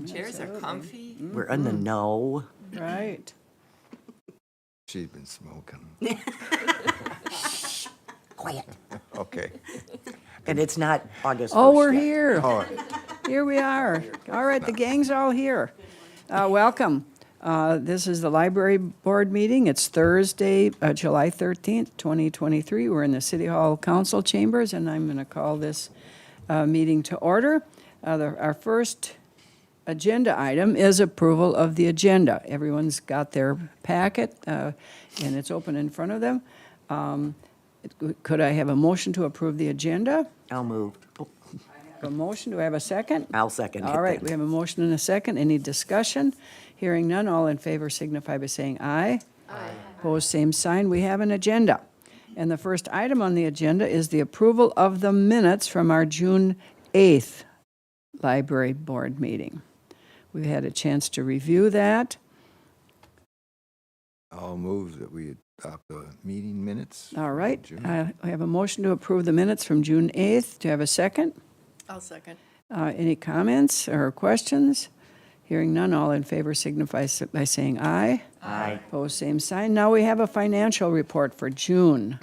Chairs are comfy. We're in the know. Right. She's been smoking. Quiet. Okay. And it's not August 1st Oh, we're yet. here. Oh, Here we are. All right, the gang's all here. Welcome. This is the library board meeting. It's Thursday, July 13th, 2023. We're in the City Hall Council chambers, and I'm going to call this meeting to order. Our first agenda item is approval of the agenda. Everyone's got their packet, and it's open in front of them. Could I have a motion to approve the agenda? I'll move. Oh, A motion, do I have a second? I'll second it All right, then. we have a motion and a second. Any discussion? Hearing none, all in favor signify by saying aye. Aye. Opposed, same sign. We have an agenda. And the first item on the agenda is the approval of the minutes from our June 8th library board meeting. We had a chance to review that. I'll move that we adopt the meeting minutes. All right, June. I have a motion to approve the minutes from June 8th. Do you have a second? I'll second. Any comments or questions? Hearing none, all in favor signify by saying aye. Aye. Opposed, same sign. Now we have a financial report for June.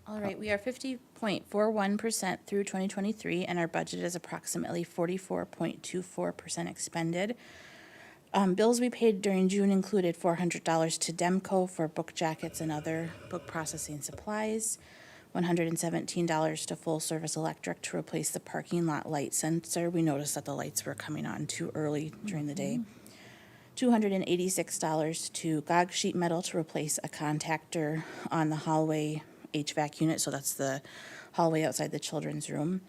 All right, we are 50.41% through 2023, and our budget is approximately 44.24% expended. Bills we paid during June included $400 to Demco for book jackets and other book processing supplies, $117 to Full Service Electric to replace the parking lot light sensor. We noticed that the lights were coming on too early during the day. $286 to GOG Sheet Metal to replace a contactor on the hallway HVAC unit, so that's the hallway outside the children's room.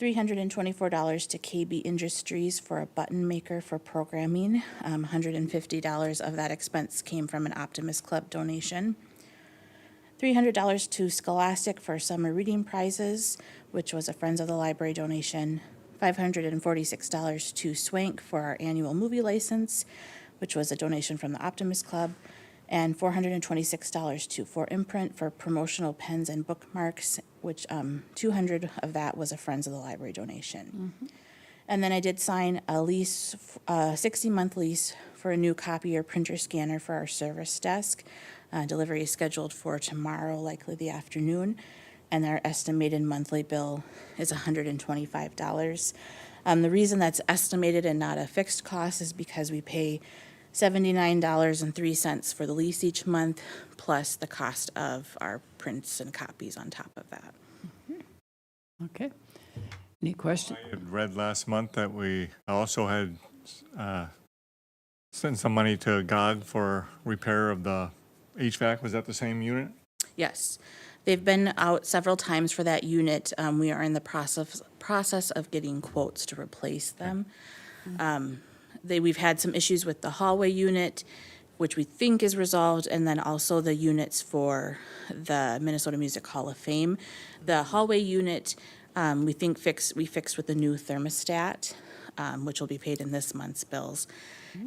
$324 to KB Industries for a button maker for programming. $150 of that expense came from an Optimist Club donation. $300 to Scholastic for summer reading prizes, which was a Friends of the Library donation. $546 to Swank for our annual movie license, which was a donation from the Optimist Club. And $426 to For Imprint for promotional pens and bookmarks, which $200 of that was a Friends of the Library donation. And then I did sign a lease, 60-month lease for a new copier printer scanner for our service desk. Delivery is scheduled for tomorrow, likely the afternoon, and our estimated monthly bill is $125. The reason that's estimated and not a fixed cost is because we pay $79.03 for the lease each month, plus the cost of our prints and copies on top of that. Okay. Any questions? I had read last month that we also had sent some money to GOG for repair of the HVAC. Was that the same unit? Yes, they've been out several times for that unit. We are in the process of getting quotes to replace them. We've had some issues with the hallway unit, which we think is resolved, and then also the units for the Minnesota Music Hall of Fame. The hallway unit, we fixed with the new thermostat, which will be paid in this month's bills.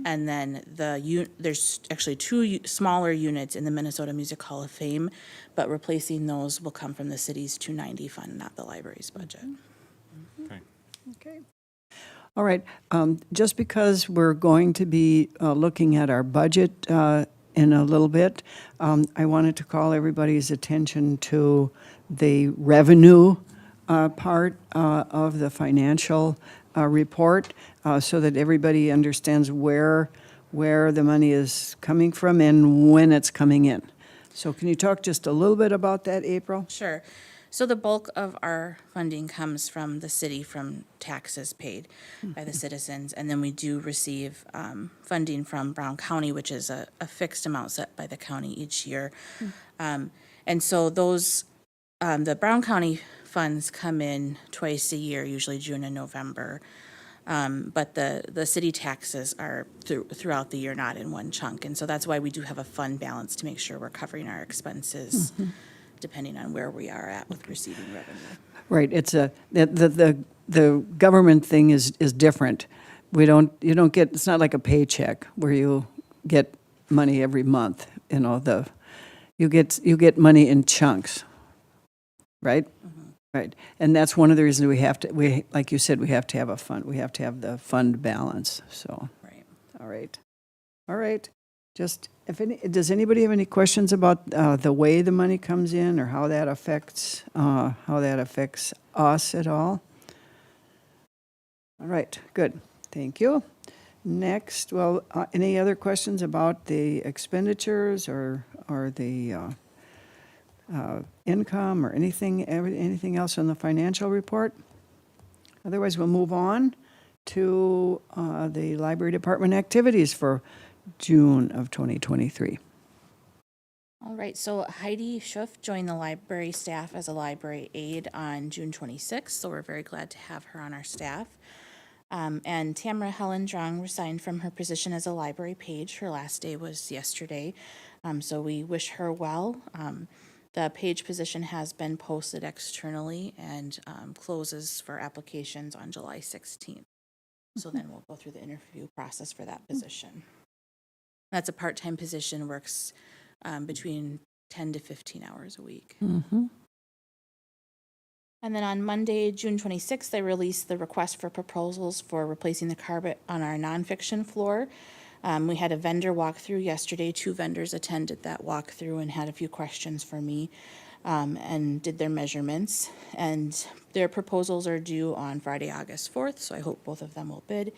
And then there's actually two smaller units in the Minnesota Music Hall of Fame, but replacing those will come from the city's 290 fund, not the library's budget. Okay. Okay. All right. Just because we're going to be looking at our budget in a little bit, I wanted to call everybody's attention to the revenue part of the financial report so that everybody understands where the money is coming from and when it's coming in. So can you talk just a little bit about that, April? Sure. So the bulk of our funding comes from the city, from taxes paid by the citizens. And then we do receive funding from Brown County, which is a fixed amount set by the county each year. And so those, the Brown County funds come in twice a year, usually June and November. But the city taxes are throughout the year, not in one chunk. And so that's why we do have a fund balance to make sure we're covering our expenses depending on where we are at with receiving revenue. Right, it's the government thing is different. You don't get, it's not like a paycheck where you get money every month, you get money in chunks, right? Right, and that's one of the reasons like you said, we have to have a fund, we have to have the fund balance, so, Right. all right. All right, just, does anybody have any questions about the way the money comes in, or how that affects us at all? All right, good, thank you. Next, well, any other questions about the expenditures or the income or anything else on the financial report? Otherwise, we'll move on to the library department activities for June of 2023. All right, so Heidi Schuff joined the library staff as a library aide on June 26th, so we're very glad to have her on our staff. And Tamara Helen Drong resigned from her position as a library page. Her last day was yesterday, so we wish her well. The page position has been posted externally and closes for applications on July 16th. So then we'll go through the interview process for that position. That's a part-time position, works between 10 to 15 hours a week. And then on Monday, June 26th, they released the request for proposals for replacing the carpet on our nonfiction floor. We had a vendor walkthrough yesterday. 2 vendors attended that walkthrough and had a few questions for me and did their measurements. And their proposals are due on Friday, August 4th, so I hope both of them will bid.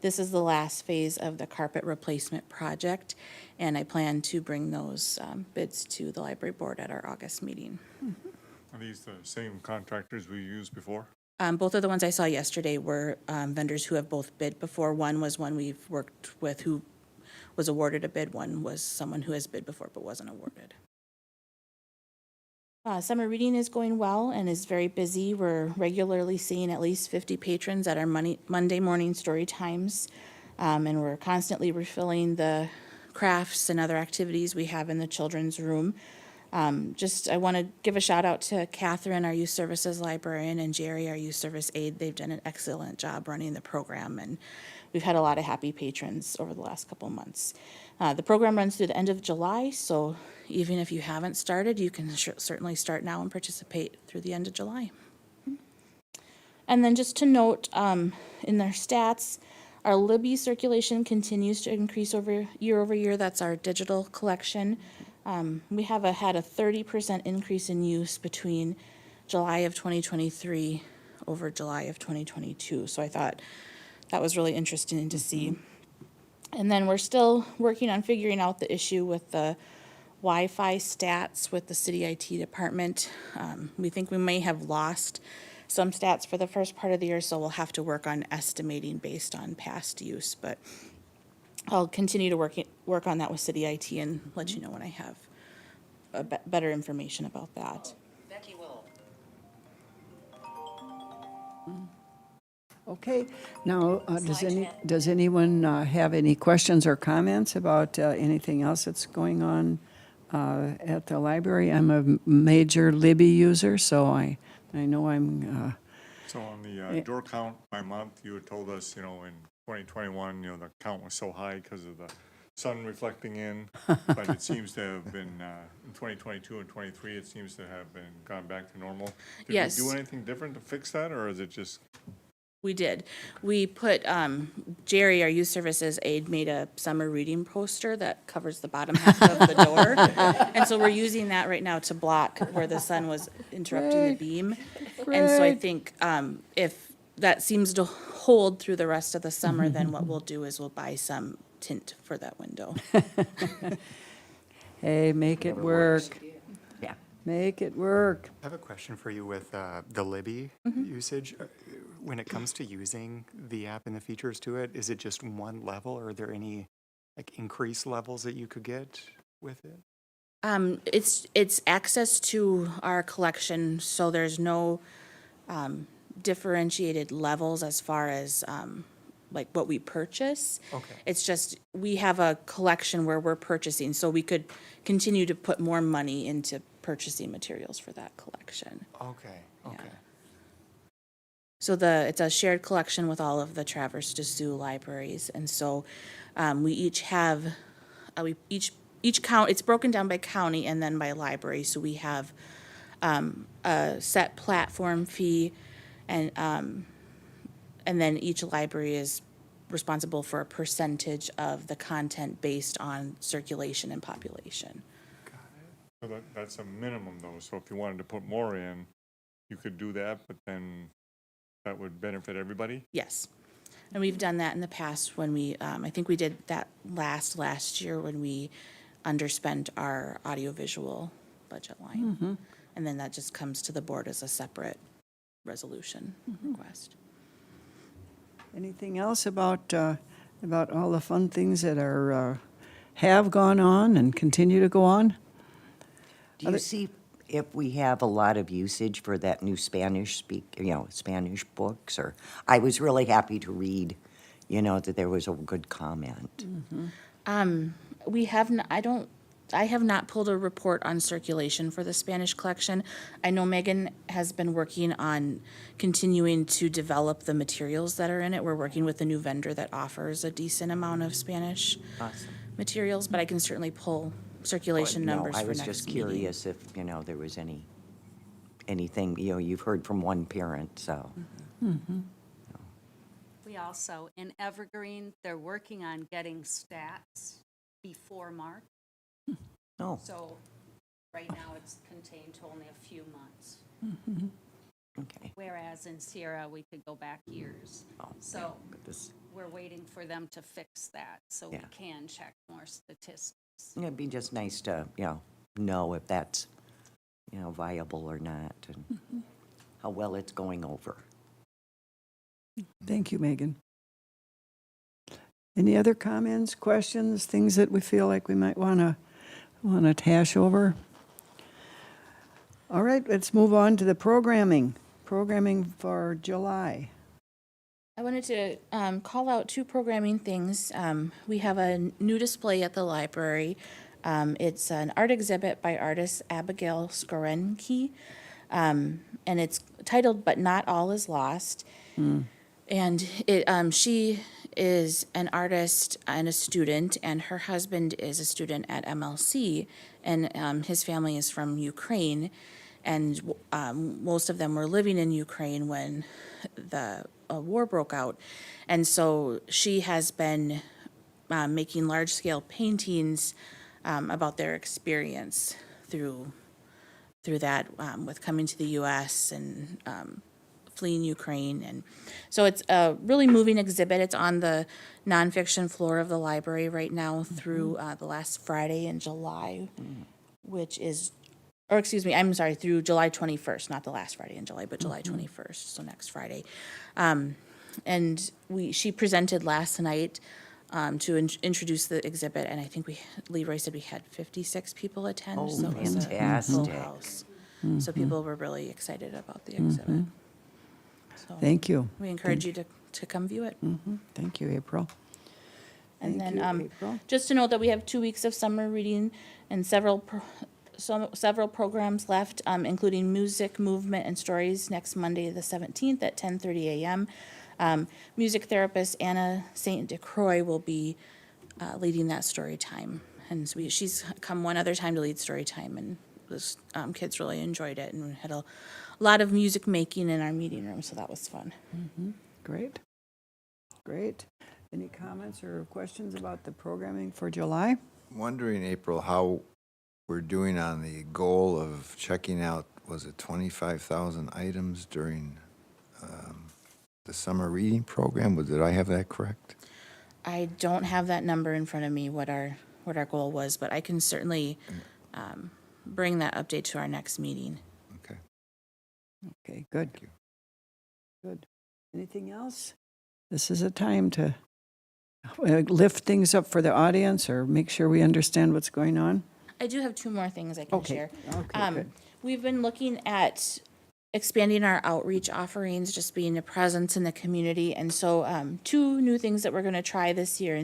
This is the last phase of the carpet replacement project, and I plan to bring those bids to the library board at our August meeting. Are these the same contractors we used before? Both of the ones I saw yesterday were vendors who have both bid before. One was one we've worked with who was awarded a bid. One was someone who has bid before but wasn't awarded. Summer reading is going well and is very busy. We're regularly seeing at least 50 patrons at our Monday morning story times, and we're constantly refilling the crafts and other activities we have in the children's room. I want to give a shout out to Catherine, our youth services librarian, and Jerry, our youth service aide. They've done an excellent job running the program, and we've had a lot of happy patrons over the last couple months. The program runs through the end of July, so even if you haven't started, you can certainly start now and participate through the end of July. And then just to note, in their stats, our Libby circulation continues to increase over year. That's our digital collection. We have had a 30% increase in use between July of 2023 over July of 2022. So I thought that was really interesting to see. And then we're still working on figuring out the issue with the Wi-Fi stats with the city IT department. We think we may have lost some stats for the first part of the year, so we'll have to work on estimating based on past use. But I'll continue to work on that with city IT and let you know when I have better information about that. Becky will. Okay, now, does anyone have any questions or comments about anything else that's going on at the library? I'm a major Libby user, so I know I'm, So on the door count by month, you had told us, in 2021, the count was so high because of the sun reflecting in, but it seems to have been, in 2022 and 23, it seems to have been gone back to normal. Yes. Did we do anything different to fix that, or is it just? We did. We put, Jerry, our youth services aide, made a summer reading poster that covers the bottom half of the door. And so we're using that right now to block where the sun was interrupting the beam. And so I think if that seems to hold through the rest of the summer, then what we'll do is we'll buy some tint for that window. hey, make it work. Yeah. Make it work. I have a question for you with the Libby usage. When it comes to using the app and the features to it, is it just one level, or are there any increased levels that you could get with it? It's access to our collection, so there's no differentiated levels as far as what we purchase. Okay. It's just we have a collection where we're purchasing, so we could continue to put more money into purchasing materials for that collection. Okay, okay. So it's a shared collection with all of the Traverse des Sioux libraries, and so we each have each count. It's broken down by county and then by library. So we have a set platform fee, and then each library is responsible for a percentage of the content based on circulation and population. So that's a minimum though, so if you wanted to put more in, you could do that, but then that would benefit everybody? Yes. And we've done that in the past when we, I think we did that last year when we underspent our audiovisual budget line. And then that just comes to the board as a separate resolution request. Anything else about all the fun things that are, have gone on and continue to go on? Do you see if we have a lot of usage for that new Spanish Spanish books? Or I was really happy to read, that there was a good comment. We have, I have not pulled a report on circulation for the Spanish collection. I know Megan has been working on continuing to develop the materials that are in it. We're working with a new vendor that offers a decent amount of Spanish Awesome. materials, but I can certainly pull circulation No, numbers I for was next just meeting. curious if, there was anything, you've heard from one parent, so. We also, in Evergreen, they're working on getting stats before March. Oh, So right now it's contained to only a few months. okay. Whereas in Sierra, we could go back years. Oh, So but this, we're waiting for them to fix that so we Yeah. can check more statistics. it'd be just nice to, know if that's, viable or not, and how well it's going over. Thank you, Megan. Any other comments, questions, things that we feel like we might want to hash over? All right, let's move on to the programming for July. I wanted to call out two programming things. We have a new display at the library. It's an art exhibit by artist Abigail Skorenke, and it's titled "But Not All Is Lost." And she is an artist and a student, and her husband is a student at MLC, and his family is from Ukraine, and most of them were living in Ukraine when the war broke out. And so she has been making large-scale paintings about their experience through that, with coming to the U.S. and fleeing Ukraine. And so it's a really moving exhibit. It's on the nonfiction floor of the library right now through the last Friday in July, which is, or excuse me, I'm sorry, through July 21st, not the last Friday in July, but July 21st, so next Friday. And she presented last night to introduce the exhibit, and I think Leroy said we had 56 people attend. Oh, so it was a full fantastic. house. So people were really excited about the exhibit. So Thank you. we encourage you to come view it. Thank you, April. And Thank then, you, April. just to note that we have 2 weeks of summer reading and several programs left, including music, movement, and stories next Monday, the 17th at 10:30 a.m. Music therapist Anna St. DeCroix will be leading that story time. And so she's come one other time to lead story time, and those kids really enjoyed it, and we had a lot of music making in our meeting room, so that was fun. Great. Great. Any comments or questions about the programming for July? Wondering, April, how we're doing on the goal of checking out, was it 25,000 items during the summer reading program? Did I have that correct? I don't have that number in front of me, what our goal was, but I can certainly bring that update to our next meeting. Okay. Okay, good. Thank you. Good. Anything else? This is a time to lift things up for the audience or make sure we understand what's going on. I do have 2 more things I can Okay. share. Okay, good. We've been looking at expanding our outreach offerings, just being a presence in the community. And so 2 new things that we're going to try this year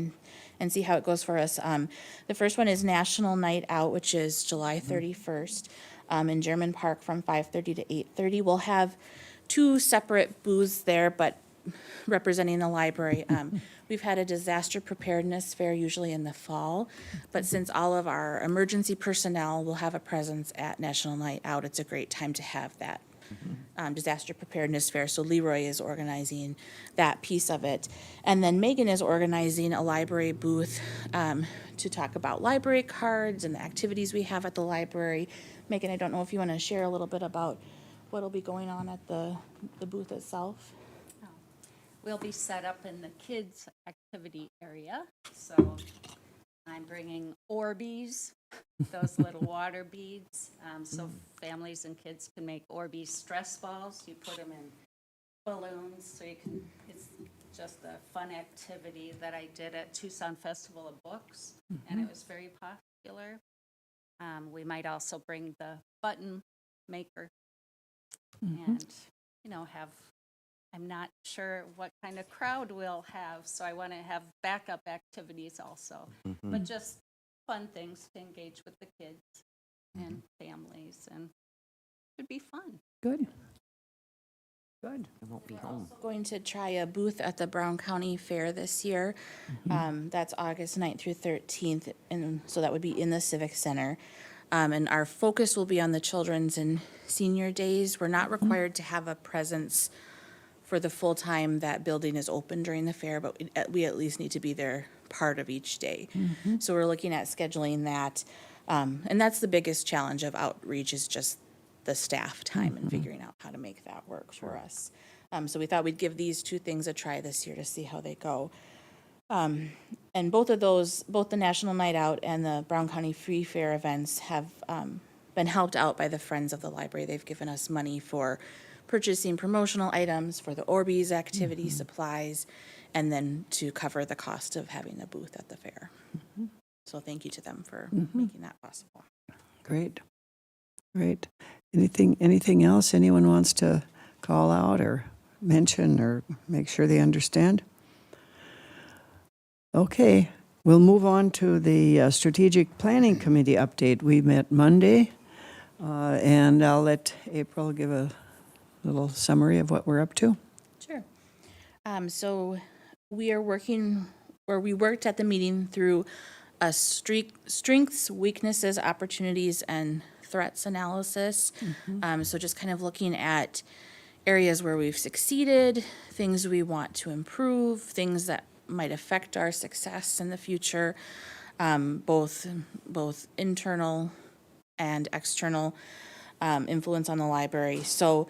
and see how it goes for us. The first one is National Night Out, which is July 31st in German Park from 5:30 to 8:30. We'll have 2 separate booths there, but representing the library. We've had a disaster preparedness fair usually in the fall, but since all of our emergency personnel will have a presence at National Night Out, it's a great time to have that disaster preparedness fair. So Leroy is organizing that piece of it. And then Megan is organizing a library booth to talk about library cards and the activities we have at the library. Megan, I don't know if you want to share a little bit about what'll be going on at the booth itself. We'll be set up in the kids' activity area, so I'm bringing Orbeez, those little water beads, so families and kids can make Orbeez stress balls. You put them in balloons, so you can, it's just a fun activity that I did at Tucson Festival of Books, and it was very popular. We might also bring the button maker and, you know, have, I'm not sure what kind of crowd we'll have, so I want to have backup activities also. But just fun things to engage with the kids and families, and it would be fun. Good. Good. I won't be home. Going to try a booth at the Brown County Fair this year. That's August 9th through 13th, and so that would be in the Civic Center. And our focus will be on the Children's and Senior Days. We're not required to have a presence for the full time that building is open during the fair, but we at least need to be there part of each day. So we're looking at scheduling that. And that's the biggest challenge of outreach, is just the staff time and figuring out how to make that work for us. So we thought we'd give these two things a try this year to see how they go. And both of those, both the National Night Out and the Brown County Free Fair events have been helped out by the Friends of the Library. They've given us money for purchasing promotional items, for the Orbeez activity supplies, and then to cover the cost of having a booth at the fair. So thank you to them for making that possible. Great. Great. Anything else anyone wants to call out or mention or make sure they understand? Okay, we'll move on to the Strategic Planning Committee update. We met Monday, and I'll let April give a little summary of what we're up to. Sure. So we are working, or we worked at the meeting through a strengths, weaknesses, opportunities, and threats analysis. So just kind of looking at areas where we've succeeded, things we want to improve, things that might affect our success in the future, both internal and external influence on the library. So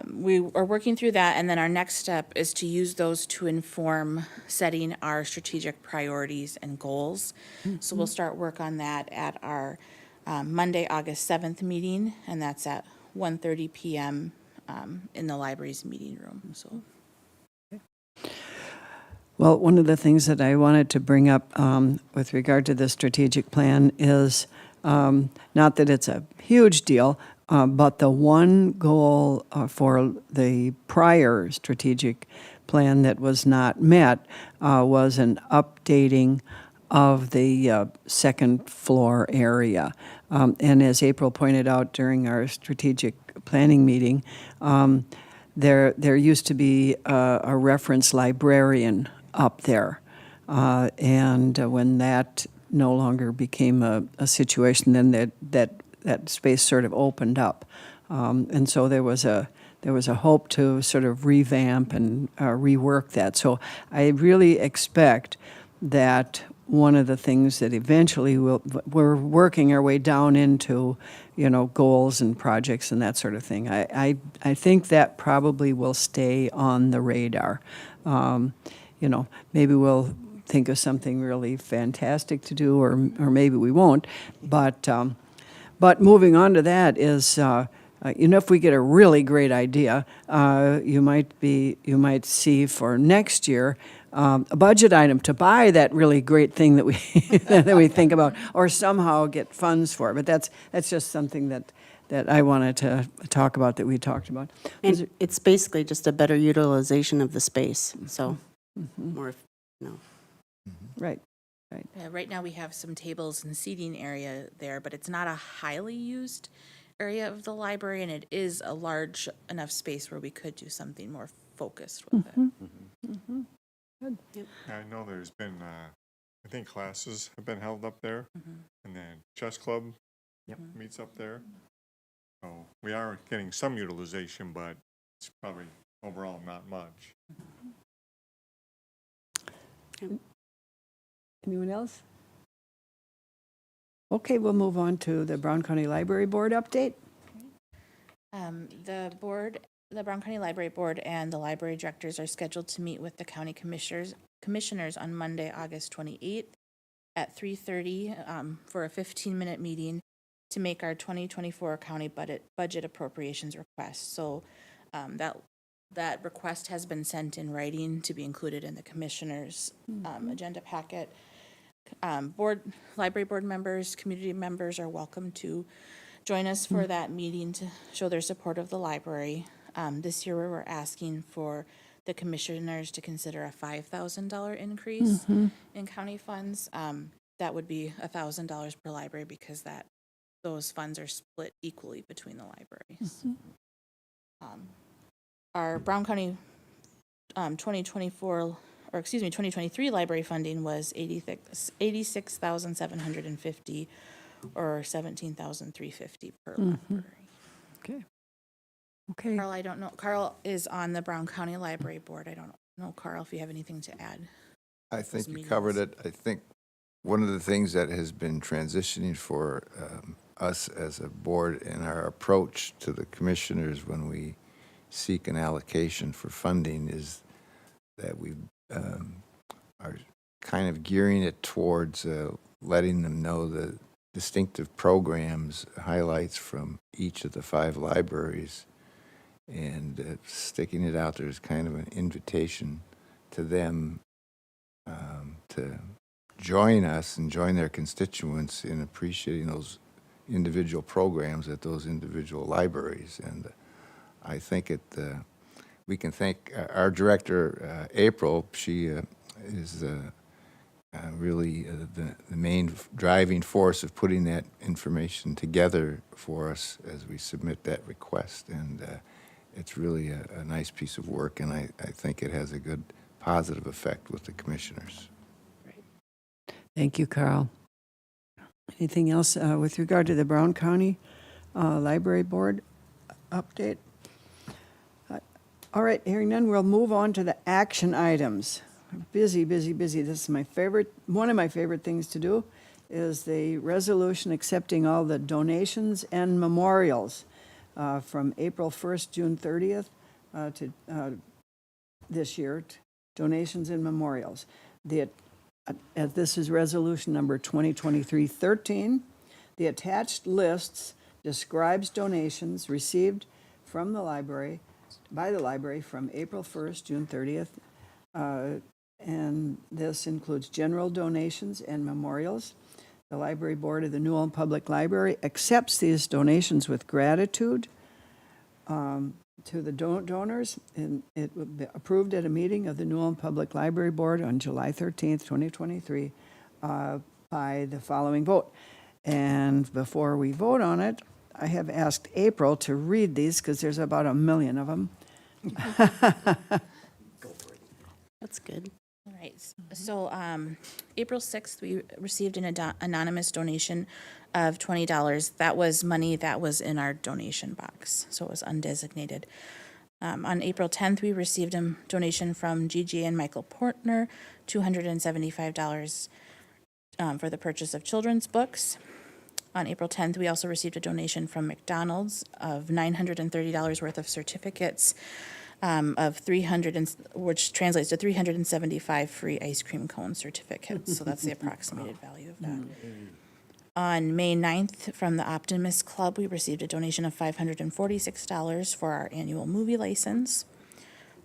we are working through that, and then our next step is to use those to inform setting our strategic priorities and goals. So we'll start work on that at our Monday, August 7th meeting, and that's at 1:30 p.m. In the library's meeting room. So. Well, one of the things that I wanted to bring up with regard to the strategic plan is not that it's a huge deal, but the one goal for the prior strategic plan that was not met was an updating of the second floor area. And as April pointed out during our strategic planning meeting, there used to be a reference librarian up there. And when that no longer became a situation, then that space sort of opened up. And so there was a hope to sort of revamp and rework that. So I really expect that one of the things that eventually we're working our way down into, goals and projects and that sort of thing. I think that probably will stay on the radar. Maybe we'll think of something really fantastic to do, or maybe we won't. But moving on to that is, if we get a really great idea, you might see for next year a budget item to buy that really great thing that we that we think about, or somehow get funds for. But that's just something that I wanted to talk about, that we talked about. And it's basically just a better utilization of the space, so more, Right. Right now we have some tables and seating area there, but it's not a highly used area of the library, and it is a large enough space where we could do something more focused with it. I know there's been, I think classes have been held up there, and then chess club meets up there. So we are getting some utilization, but it's probably overall not much. Anyone else? Okay, we'll move on to the Brown County Library Board update. The Brown County Library Board and the library directors are scheduled to meet with the county commissioners on Monday, August 28th at 3:30 for a 15-minute meeting to make our 2024 county budget appropriations request. So that request has been sent in writing to be included in the commissioners' agenda packet. Library board members, community members are welcome to join us for that meeting to show their support of the library. This year, we were asking for the commissioners to consider a $5,000 increase in county funds. That would be $1,000 per library because those funds are split equally between the libraries. Our Brown County 2023 library funding was $86,750 or $17,350 per library. Okay. Okay. Carl, I don't know. Carl is on the Brown County Library Board. I don't know, Carl, if you have anything to add. I think Those you covered meetings. it. I think one of the things that has been transitioning for us as a board in our approach to the commissioners when we seek an allocation for funding is that we are kind of gearing it towards letting them know the distinctive programs, highlights from each of the 5 libraries, and sticking it out there as kind of an invitation to them to join us and join their constituents in appreciating those individual programs at those individual libraries. And I think we can thank our director, April. She is really the main driving force of putting that information together for us as we submit that request. And it's really a nice piece of work, and I think it has a good positive effect with the commissioners. Thank you, Carl. Anything else with regard to the Brown County Library Board update? All right, hearing none, we'll move on to the action items. Busy, busy, busy. This is one of my favorite things to do is the resolution accepting all the donations and memorials from April 1st, June 30th to this year, donations and memorials. This is resolution number 2023-13. The attached lists describes donations received from the library, by the library from April 1st, June 30th. And this includes general donations and memorials. The Library Board of the New Ulm Public Library accepts these donations with gratitude to the donors, and it will be approved at a meeting of the New Ulm Public Library Board on July 13th, 2023, by the following vote. And before we vote on it, I have asked April to read these because there's about 1 million of them. That's good. All right. So April 6th, we received an anonymous donation of $20. That was money that was in our donation box, so it was undesignated. On April 10th, we received a donation from Gigi and Michael Portner, $275 for the purchase of children's books. On April 10th, we also received a donation from McDonald's of $930 worth of certificates of 300, which translates to 375 free ice cream cone certificates. So that's the approximated value of that. On May 9th, from the Optimist Club, we received a donation of $546 for our annual movie license.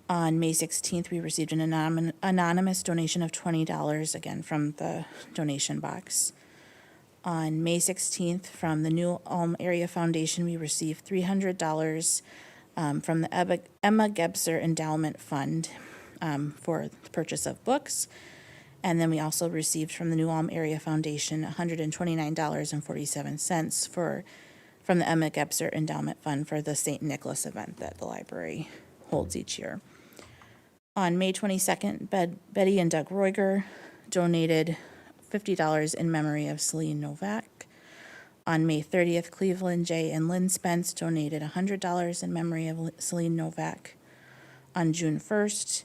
On May 16th, we received an anonymous donation of $20, again from the donation box. On May 16th, from the New Ulm Area Foundation, we received $300 from the Emma Gebser Endowment Fund for the purchase of books. And then we also received from the New Ulm Area Foundation $129.47 from the Emma Gebser Endowment Fund for the St. Nicholas event that the library holds each year. On May 22nd, Betty and Doug Roiger donated $50 in memory of Celine Novak. On May 30th, Cleveland J. and Lynn Spence donated $100 in memory of Celine Novak. On June 1st,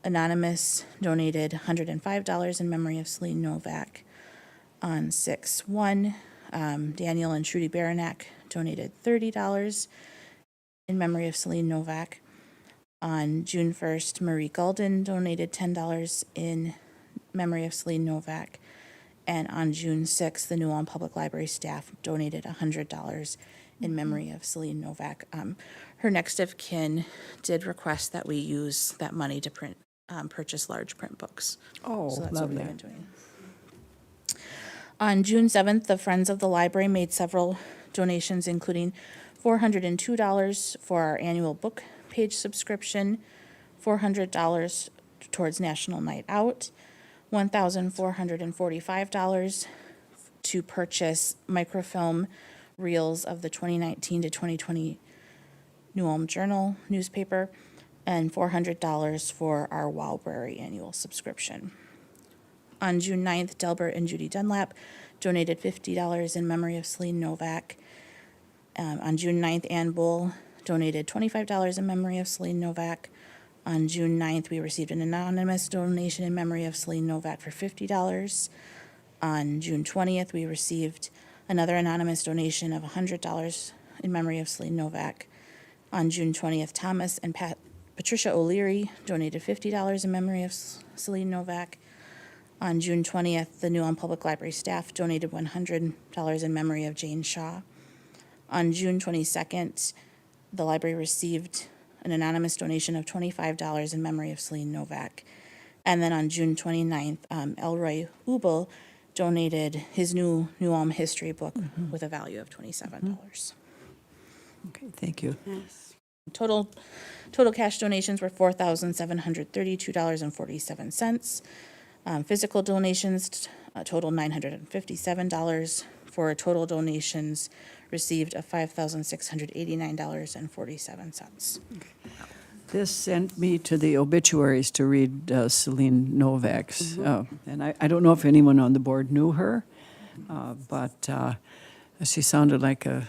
Anonymous donated $105 in memory of Celine Novak. On 6/1, Daniel and Trudy Baranak donated $30 in memory of Celine Novak. On June 1st, Marie Gulden donated $10 in memory of Celine Novak. And on June 6th, the New Ulm Public Library staff donated $100 in memory of Celine Novak. Her next of kin did request that we use that money to purchase large print books. Oh, So that's what we've lovely. been doing. On June 7th, the Friends of the Library made several donations, including $402 for our annual book page subscription, $400 towards National Night Out, $1,445 to purchase microfilm reels of the 2019 to 2020 New Ulm Journal newspaper, and $400 for our Wowberry annual subscription. On June 9th, Delbert and Judy Dunlap donated $50 in memory of Celine Novak. On June 9th, Ann Bull donated $25 in memory of Celine Novak. On June 9th, we received an anonymous donation in memory of Celine Novak for $50. On June 20th, we received another anonymous donation of $100 in memory of Celine Novak. On June 20th, Thomas and Patricia O'Leary donated $50 in memory of Celine Novak. On June 20th, the New Ulm Public Library staff donated $100 in memory of Jane Shaw. On June 22nd, the library received an anonymous donation of $25 in memory of Celine Novak. And then on June 29th, Elroy Ubel donated his new New Ulm history book with a value of $27. Okay, thank you. Total cash donations were $4,732.47. Physical donations total $957 for total donations received of $5,689.47. This sent me to the obituaries to read Celine Novak's. And I don't know if anyone on the board knew her, but she sounded like a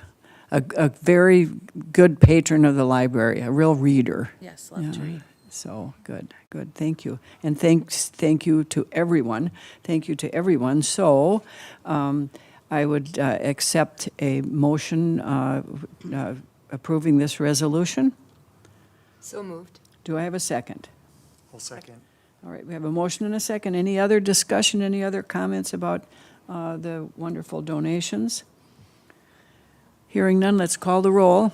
very good patron of the library, a real reader. Yes, love to read. So, good, thank you. And thank you to everyone. Thank you to everyone. So, I would accept a motion approving this resolution. So moved. Do I have a second? I'll second. All right, we have a motion and a second. Any other discussion, any other comments about the wonderful donations? Hearing none, let's call the roll.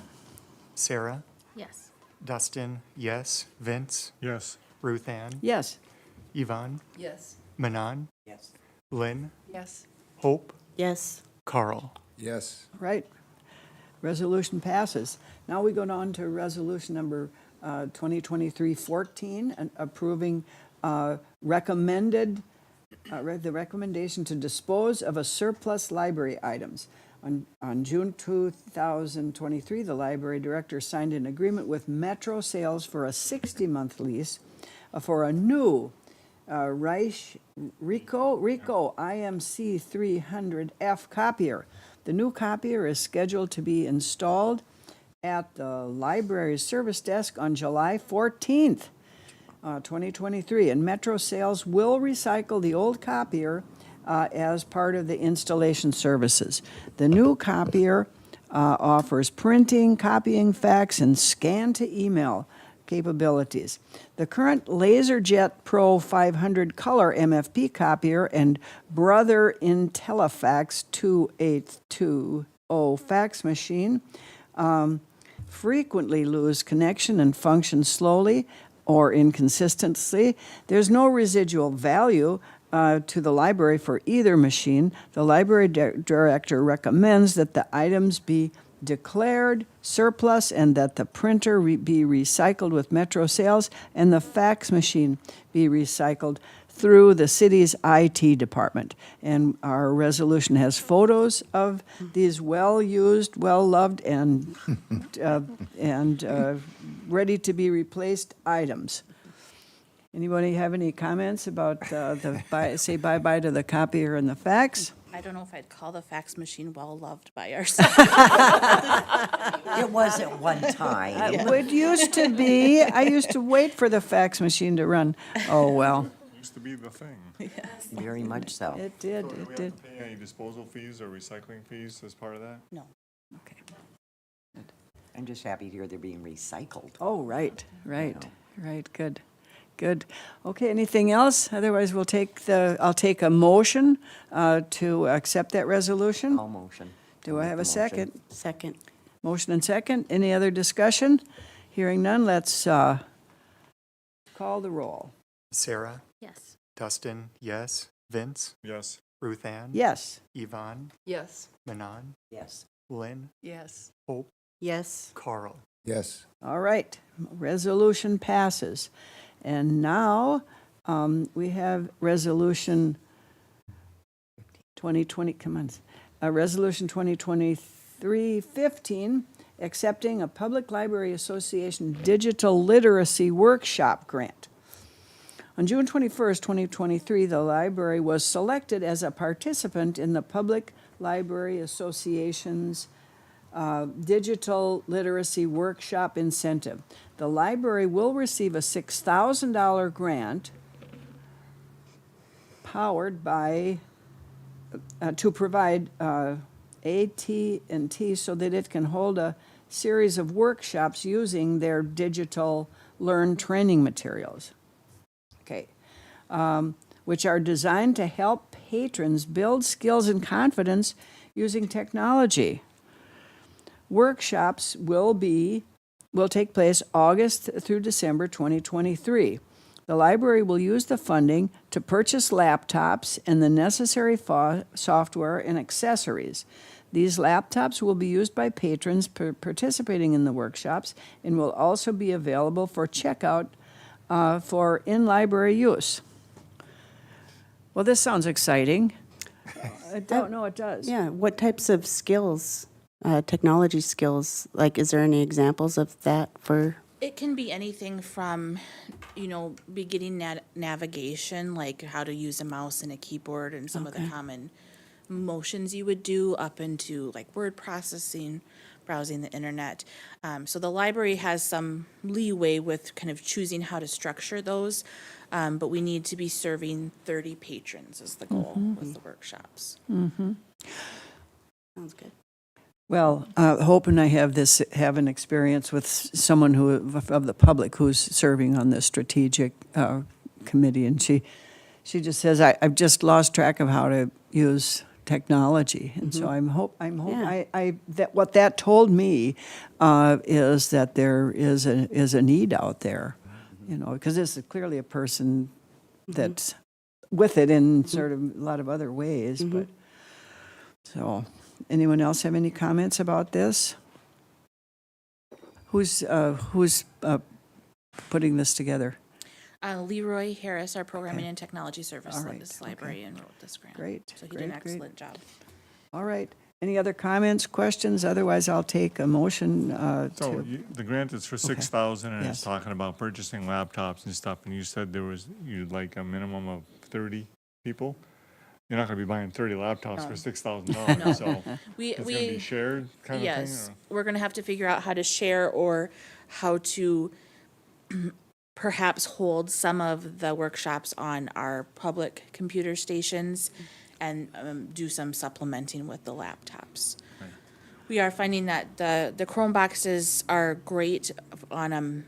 Sarah, Yes. Dustin, yes. Vince, Yes. Ruth Ann, Yes. Yvonne, Yes. Manon, Yes. Lynn, Yes. Hope, Yes. Carl. Yes. Right. Resolution passes. Now we go on to resolution number 2023-14, and approving the recommendation to dispose of a surplus library items. On June 2023, the library director signed an agreement with Metro Sales for a 60-month lease for a new Ricoh IMC 300F copier. The new copier is scheduled to be installed at the library's service desk on July 14th, 2023, and Metro Sales will recycle the old copier as part of the installation services. The new copier offers printing, copying, fax, and scan-to-email capabilities. The current LaserJet Pro 500 color MFP copier and Brother IntelliFax 2820 fax machine frequently lose connection and function slowly or inconsistently. There's no residual value to the library for either machine. The library director recommends that the items be declared surplus and that the printer be recycled with Metro Sales and the fax machine be recycled through the city's IT department. And our resolution has photos of these well-used, well-loved, and ready to be replaced items. Anybody have any comments about say bye-bye to the copier and the fax? I don't know if I'd call the fax machine well-loved by ourselves. It was at one time. It used to be. I used to wait for the fax machine to run. Oh, well, Used to be the thing. Very much so. it did, Do we it have did. to pay any disposal fees or recycling fees as part of that? No. Okay. I'm just happy to hear they're being recycled. Oh, right, good, good. Okay, anything else? Otherwise, I'll take a motion to accept that resolution. All motion. Do I have a second? Second. Motion and second. Any other discussion? Hearing none, let's call the roll. Sarah, Yes. Dustin, yes. Vince, Yes. Ruth Ann. Yes. Yvonne, Yes. Manon, Yes. Lynn, Yes. Hope, Yes. Carl. Yes. All right, resolution passes. And now, we have resolution 2020, come on, resolution 2023-15, accepting a Public Library Association Digital Literacy Workshop Grant. On June 21st, 2023, the library was selected as a participant in the Public Library Association's Digital Literacy Workshop Incentive. The library will receive a $6,000 grant powered by, to provide AT&T so that it can hold a series of workshops using their digital learn training materials. Okay. Which are designed to help patrons build skills and confidence using technology. Workshops will take place August through December 2023. The library will use the funding to purchase laptops and the necessary software and accessories. These laptops will be used by patrons participating in the workshops and will also be available for checkout for in-library use. Well, this sounds exciting. I don't know, it does. Yeah, what types of skills, technology skills, like, is there any examples of that for? It can be anything from, beginning navigation, like how to use a mouse and a keyboard and some of the common motions you would do, up into like word processing, browsing the internet. So the library has some leeway with kind of choosing how to structure those, but we need to be serving 30 patrons is the goal with the workshops. Sounds good. Well, Hope and I have an experience with someone of the public who's serving on the strategic committee, and she just says, I've just lost track of how to use technology, and so that what that told me is that there is a need out there, because this is clearly a person that's with it in sort of a lot of other ways, but so. Anyone else have any comments about this? Who's putting this together? Leroy Harris, our Programming and Technology Service All at right, this library, and wrote this grant. Great, So he did an great. excellent job. All right. Any other comments, questions? Otherwise, I'll take a motion So to, the grant is for 6,000 and Yes. it's talking about purchasing laptops and stuff. And you said you'd like a minimum of 30 people. You're not gonna be buying 30 laptops for $6,000, so We, it's gonna be shared kind of thing? yes, or- we're gonna have to figure out how to share or how to perhaps hold some of the workshops on our public computer stations and do some supplementing with the laptops. We are finding that the Chromeboxes are great on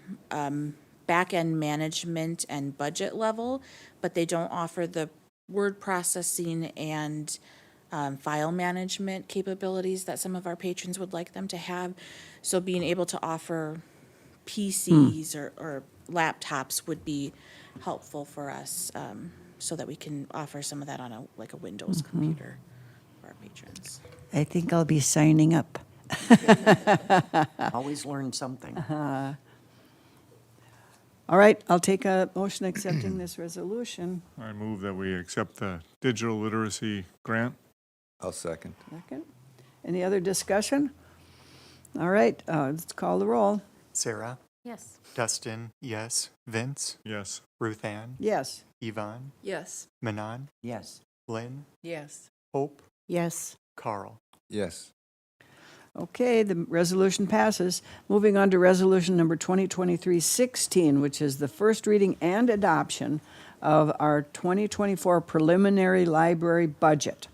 back-end management and budget level, but they don't offer the word processing and file management capabilities that some of our patrons would like them to have. So being able to offer PCs or laptops would be helpful for us, so that we can offer some of that on a Windows computer for our patrons. I think I'll be signing up. Always learn something. All All right, I'll take a motion accepting this resolution. I move that we accept the digital literacy grant. I'll second. Second. Any other discussion? All right, let's call the roll. Sarah, Yes. Dustin, yes. Vince, Yes. Ruth Ann, Yes. Yvonne, Yes. Manon, Yes. Lynn, Yes. Hope, Yes. Carl. Yes. Okay, the resolution passes. Moving on to resolution number 2023-16, which is the first reading and adoption of our 2024 preliminary library budget.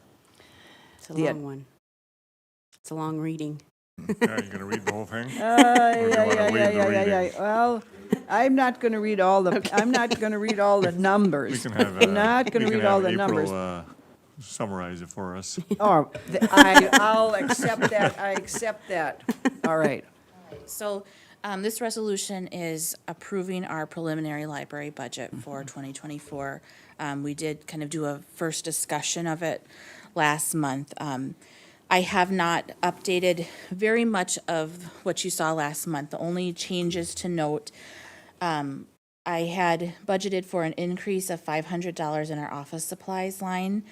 It's a The- long one. It's a long reading. Yeah, you gonna read the whole thing? Yeah, Or do you yeah, wanna yeah, waive yeah, the yeah, yeah. reading? Well, I'm not going to read all the, I'm not going to read all the We numbers. can have, I'm not going we to can read all have the April, numbers. Summarize it for us. Oh, I'll accept that, I accept that. All right. So this resolution is approving our preliminary library budget for 2024. We did kind of do a first discussion of it last month. I have not updated very much of what you saw last month. The only changes to note, I had budgeted for an increase of $500 in our office supplies line.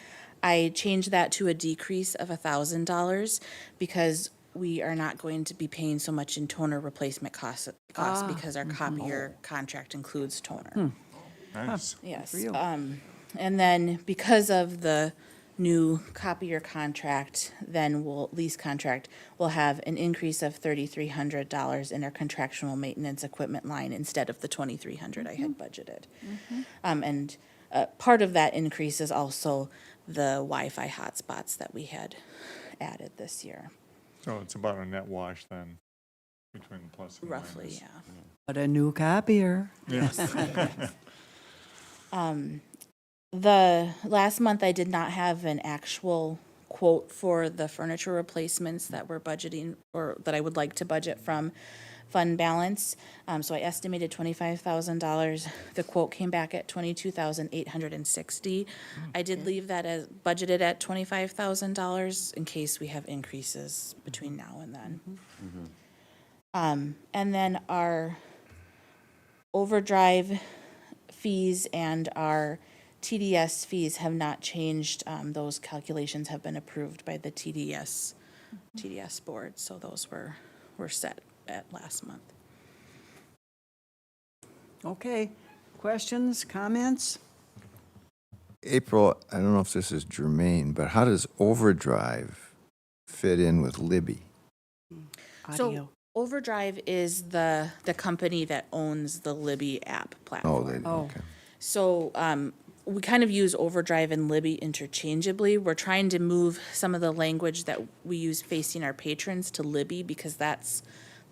I changed that to a decrease of $1,000 because we are not going to be paying so much in toner replacement costs because our copier contract includes toner. Nice. Yes. for you. And then because of the new copier contract, lease contract, we'll have an increase of $3,300 in our contractual maintenance equipment line instead of the $2,300 I had budgeted. And part of that increase is also the Wi-Fi hotspots that we had added this year, So it's about a net wash then, between the plus and roughly, minus. yeah. But a new copier. Yes. The last month, I did not have an actual quote for the furniture replacements that we're budgeting, or that I would like to budget from fund balance. So I estimated $25,000. The quote came back at $22,860. I did leave that as budgeted at $25,000 in case we have increases between now and then. And then our overdrive fees and our TDS fees have not changed. Those calculations have been approved by the TDS board, so those were set at last month. Okay, questions, comments? April, I don't know if this is germane, but how does Overdrive fit in with Libby? So Audio. Overdrive is the company that owns the Libby app platform. Okay. So we kind of use Overdrive and Libby interchangeably. We're trying to move some of the language that we use facing our patrons to Libby because that's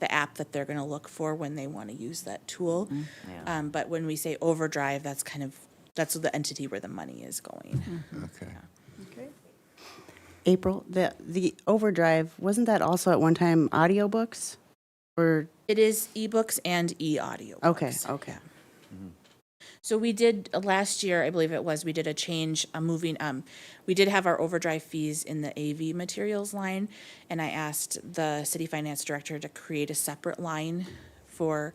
the app that they're going to look for when they want to use that tool. But when we say Overdrive, that's the entity where the money is going. Okay. Okay. April, the Overdrive, wasn't that also at one time audiobooks? Or, It is ebooks and e-audio. okay, books. okay. So we did, last year, I believe it was, we did a change, we did have our Overdrive fees in the AV materials line, and I asked the city finance director to create a separate line for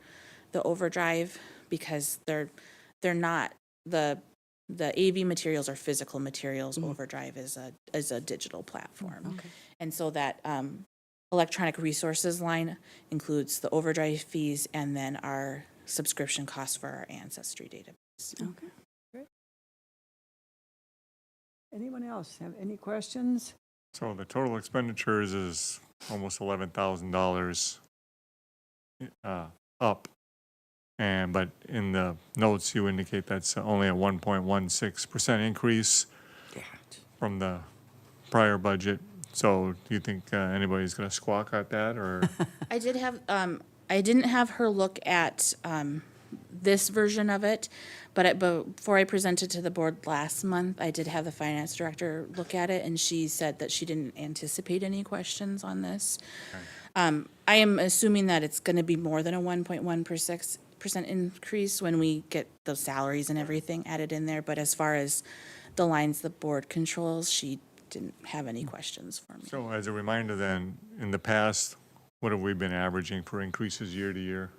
the Overdrive, because they're not, the AV materials are physical materials, Overdrive is a digital platform. And so that electronic resources line includes the Overdrive fees and then our subscription costs for our Ancestry database. Anyone else have any questions? So the total expenditures is almost $11,000 up. But in the notes, you indicate that's only a 1.16% increase from the prior budget. So do you think anybody's going to squawk at that, or? I didn't have her look at this version of it, but before I presented to the board last month, I did have the finance director look at it, and she said that she didn't anticipate any questions on this. I am assuming that it's going to be more than a 1.1% increase when we get the salaries and everything added in there, but as far as the lines the board controls, she didn't have any questions for me. So as a reminder then, in the past, what have we been averaging for increases year to year?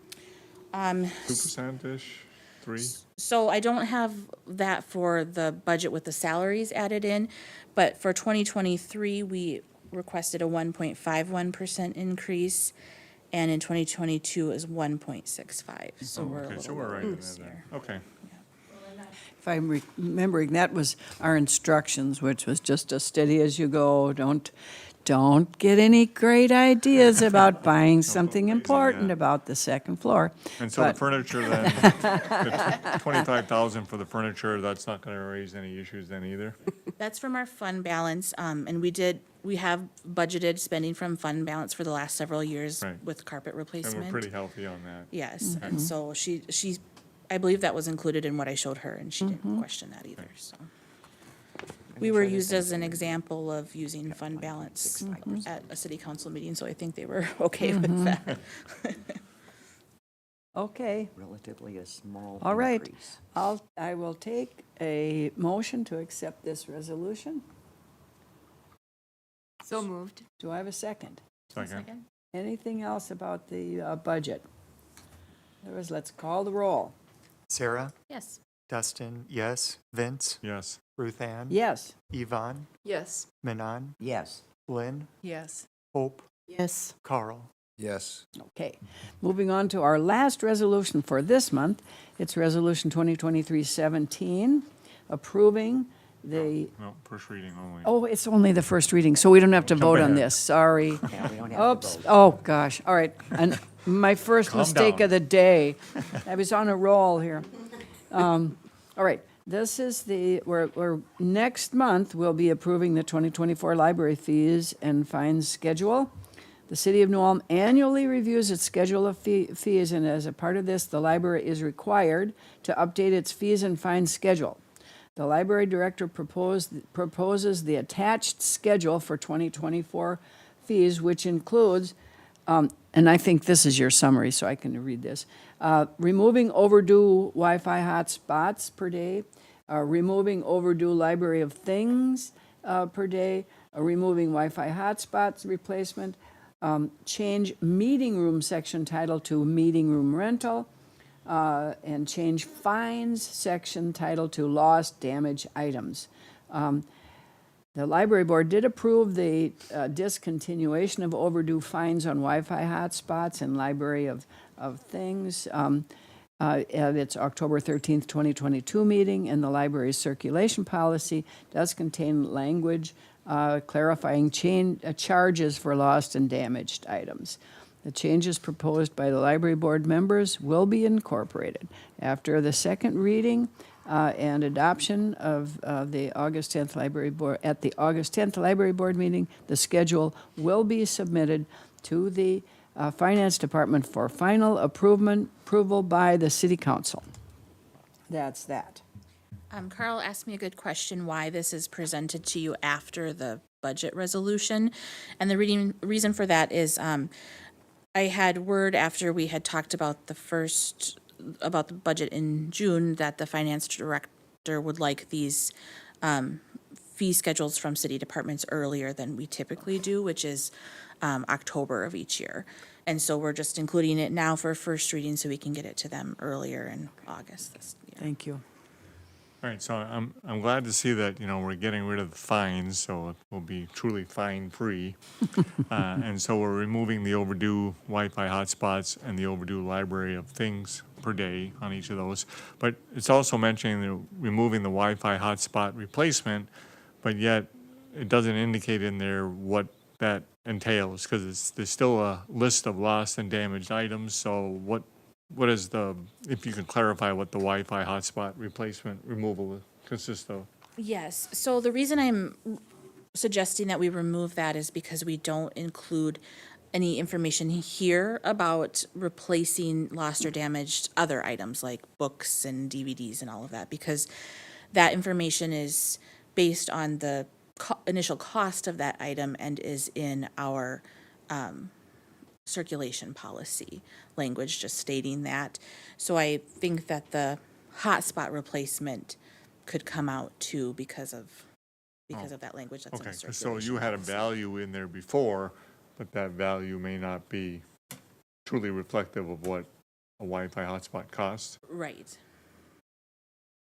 2%-ish? 3? So I don't have that for the budget with the salaries added in, but for 2023, we requested a 1.51% increase, and in 2022 is 1.65. So we're a Okay, so little we're lower right in this there year. then. Okay. If I'm remembering, that was our instructions, which was just as steady as you go. Don't get any great ideas about buying something crazy, important yeah. about the second floor. And so the But- furniture then, the 25,000 for the furniture, that's not gonna raise any issues then either? That's from our fund balance, and we have budgeted spending from fund balance for the last several years Right. with carpet And replacement. we're pretty healthy on that. Yes, and so I believe that was included in what I showed her, and she didn't question that either, so. We were used as an example of using fund balance at a city council meeting, so I think they were okay with that. Okay, Relatively a small all right. increase. I will take a motion to accept this resolution. So moved. Do I have a second? Second. Anything else about the budget? Otherwise, let's call the roll. Sarah, Yes. Dustin, yes. Vince, Yes. Ruth Ann. Yes. Yvonne, Yes. Manon, Yes. Lynn, Yes. Hope, Yes. Carl. Yes. Okay. Moving on to our last resolution for this month. It's Resolution 2023-17, approving the, No, first reading only. oh, it's only the first reading, so we don't have to Jump vote on ahead. this. Sorry. Yeah, we don't have Oops. to vote. Oh, gosh. All right. And my first Calm mistake down. of the day. I was on a roll here. All right. This is we're next month, we'll be approving the 2024 library fees and fines schedule. The City of New Ulm annually reviews its schedule of fees, and as a part of this, the library is required to update its fees and fines schedule. The library director proposes the attached schedule for 2024 fees, which includes, and I think this is your summary, so I can read this. Removing overdue Wi-Fi hotspots per day, removing overdue library of things per day, removing Wi-Fi hotspots replacement, change meeting room section title to meeting room rental, and change fines section title to lost damage items. The library board did approve the discontinuation of overdue fines on Wi-Fi hotspots and library of things at its October 13th, 2022 meeting, and the library's circulation policy does contain language clarifying charges for lost and damaged items. The changes proposed by the library board members will be incorporated. After the second reading and adoption of the August 10th library board, at the August 10th library board meeting, the schedule will be submitted to the Finance Department for final approval by the City Council. That's that. Carl asked me a good question, why this is presented to you after the budget resolution. And the reason for that is I had word after we had talked about about the budget in June that the finance director would like these fee schedules from city departments earlier than we typically do, which is October of each year. And so we're just including it now for first reading so we can get it to them earlier in August this year. Thank you. All right, so I'm glad to see that, we're getting rid of the fines, so it will be truly fine-free. And so we're removing the overdue Wi-Fi hotspots and the overdue library of things per day on each of those. But it's also mentioning removing the Wi-Fi hotspot replacement, but yet it doesn't indicate in there what that entails, because there's still a list of lost and damaged items, so what is if you can clarify what the Wi-Fi hotspot replacement removal consists of? Yes, so the reason I'm suggesting that we remove that is because we don't include any information here about replacing lost or damaged other items like books and DVDs and all of that, because that information is based on the initial cost of that item and is in our circulation policy language, just stating that. So I think that the hotspot replacement could come out too because of that language that's in Okay, the 'cause circulation so you had a policy. value in there before, but that value may not be truly reflective of what a Wi-Fi hotspot costs. Right.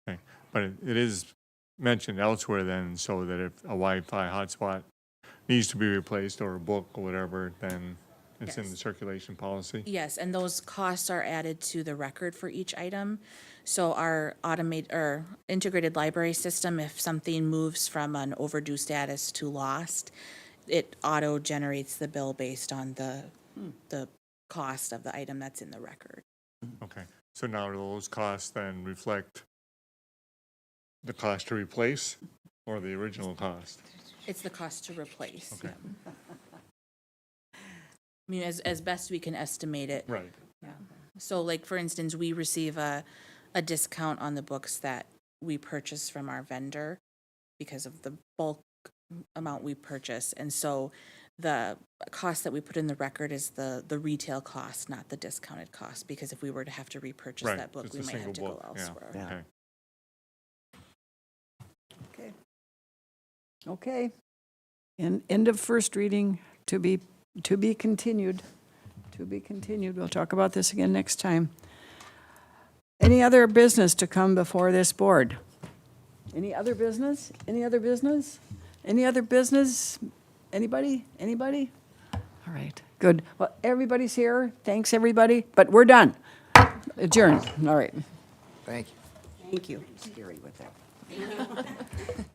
Okay, but it is mentioned elsewhere then, so that if a Wi-Fi hotspot needs to be replaced or a book or whatever, then it's in the Yes. circulation policy? Yes, and those costs are added to the record for each item. So our integrated library system, if something moves from an overdue status to lost, it auto-generates the bill based on the cost of the item that's in the record. Okay, so now do those costs then reflect the cost to replace or the original cost? It's the cost to replace. Okay. I mean, as best we can estimate it. Right. So like, for instance, we receive a discount on the books that we purchase from our vendor because of the bulk amount we purchase. And so the cost that we put in the record is the retail cost, not the discounted cost, because if we were to have to repurchase Right, that book, it's we a might have to single go book, yeah. elsewhere. Yeah. Okay. Okay. Okay. End of first reading, to be continued. To be continued. We'll talk about this again next time. Any other business to come before this board? Any other business? Any other business? Any other business? Anybody? Anybody? All right, good. Well, everybody's here. Thanks, everybody, but we're done. Adjourned. All right. Thank you. Thank you. Scary with that.